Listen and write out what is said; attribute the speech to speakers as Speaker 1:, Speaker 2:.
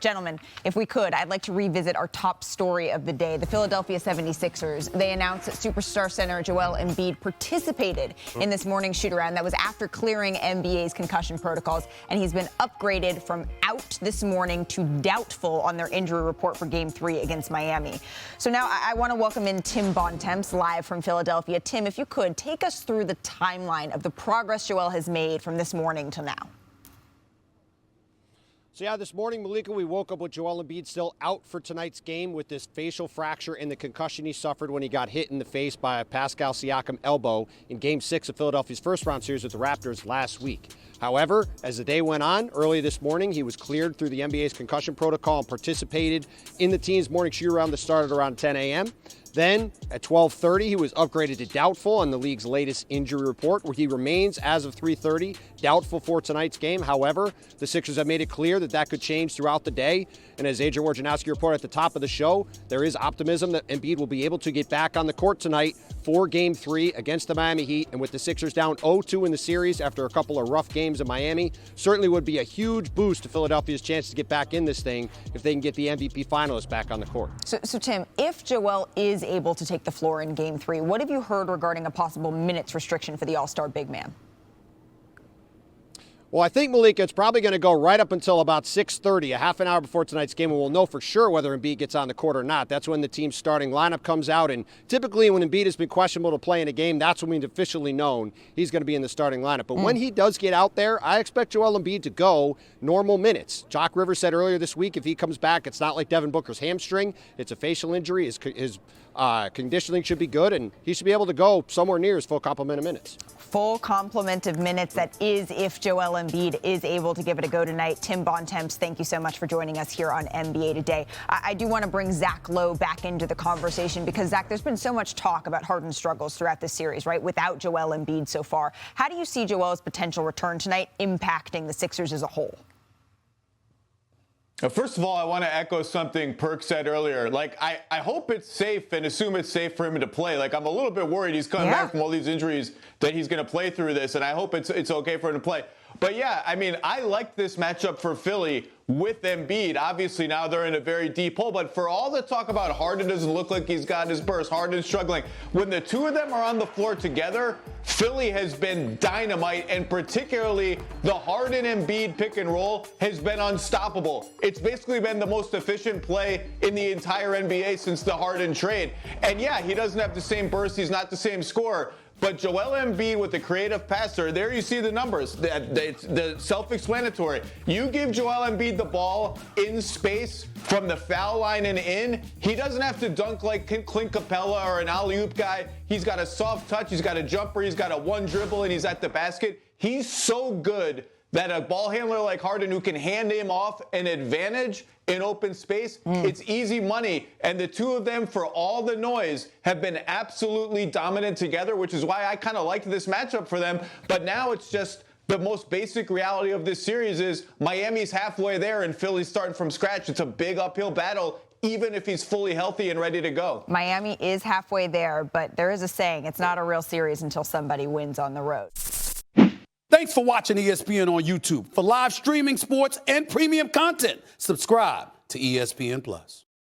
Speaker 1: Gentlemen, if we could, I'd like to revisit our top story of the day. The Philadelphia 76ers, they announced that superstar center Joel Embiid participated in this morning's shoot-around. That was after clearing NBA's concussion protocols, and he's been upgraded from out this morning to doubtful on their injury report for Game 3 against Miami. So now I want to welcome in Tim Bontemps, live from Philadelphia. Tim, if you could, take us through the timeline of the progress Joel has made from this morning to now.
Speaker 2: So, yeah, this morning, Malika, we woke up with Joel Embiid still out for tonight's game with this facial fracture and the concussion he suffered when he got hit in the face by a Pascal Siakam elbow in Game 6 of Philadelphia's first-round series with the Raptors last week. However, as the day went on, early this morning, he was cleared through the NBA's concussion protocol and participated in the team's morning shoot-around that started around 10 a.m. Then, at 12:30, he was upgraded to doubtful on the league's latest injury report, where he remains, as of 3:30, doubtful for tonight's game. However, the Sixers have made it clear that that could change throughout the day. And as Adrian Wojnarowski reported at the top of the show, there is optimism that Embiid will be able to get back on the court tonight for Game 3 against the Miami Heat. And with the Sixers down 0-2 in the series after a couple of rough games in Miami, certainly would be a huge boost to Philadelphia's chance to get back in this thing if they can get the MVP finalists back on the court.
Speaker 1: So Tim, if Joel is able to take the floor in Game 3, what have you heard regarding a possible minutes restriction for the All-Star big man?
Speaker 2: Well, I think, Malika, it's probably going to go right up until about 6:30, a half an hour before tonight's game, and we'll know for sure whether Embiid gets on the court or not. That's when the team's starting lineup comes out, and typically when Embiid has been questionable to play in a game, that's when we've officially known he's going to be in the starting lineup. But when he does get out there, I expect Joel Embiid to go normal minutes. Doc Rivers said earlier this week if he comes back, it's not like Devin Booker's hamstring. It's a facial injury. His conditioning should be good, and he should be able to go somewhere near his full complement of minutes.
Speaker 1: Full complement of minutes, that is if Joel Embiid is able to give it a go tonight. Tim Bontemps, thank you so much for joining us here on NBA Today. I do want to bring Zach Lowe back into the conversation because, Zach, there's been so much talk about Harden's struggles throughout this series, right, without Joel Embiid so far. How do you see Joel's potential return tonight impacting the Sixers as a whole?
Speaker 3: First of all, I want to echo something Perk said earlier. Like, I hope it's safe and assume it's safe for him to play. Like, I'm a little bit worried he's coming back from all these injuries that he's going to play through this, and I hope it's okay for him to play. But, yeah, I mean, I like this matchup for Philly with Embiid. Obviously, now they're in a very deep hole. But for all the talk about Harden doesn't look like he's got his burst, Harden's struggling, when the two of them are on the floor together, Philly has been dynamite, and particularly the Harden-Embiid pick and roll has been unstoppable. It's basically been the most efficient play in the entire NBA since the Harden trade. And, yeah, he doesn't have the same burst. He's not the same scorer. But Joel Embiid with the creative passer, there you see the numbers. The self-explanatory. You give Joel Embiid the ball in space from the foul line and in, he doesn't have to dunk like Clint Capella or an alley-oop guy. He's got a soft touch, he's got a jumper, he's got a one dribble, and he's at the basket. He's so good that a ball handler like Harden who can hand him off an advantage in open space, it's easy money. And the two of them, for all the noise, have been absolutely dominant together, which is why I kind of liked this matchup for them. But now it's just the most basic reality of this series is Miami's halfway there and Philly's starting from scratch. It's a big uphill battle, even if he's fully healthy and ready to go.
Speaker 1: Miami is halfway there, but there is a saying, it's not a real series until somebody wins on the road.
Speaker 4: Thanks for watching ESPN on YouTube. For live streaming, sports, and premium content, subscribe to ESPN+.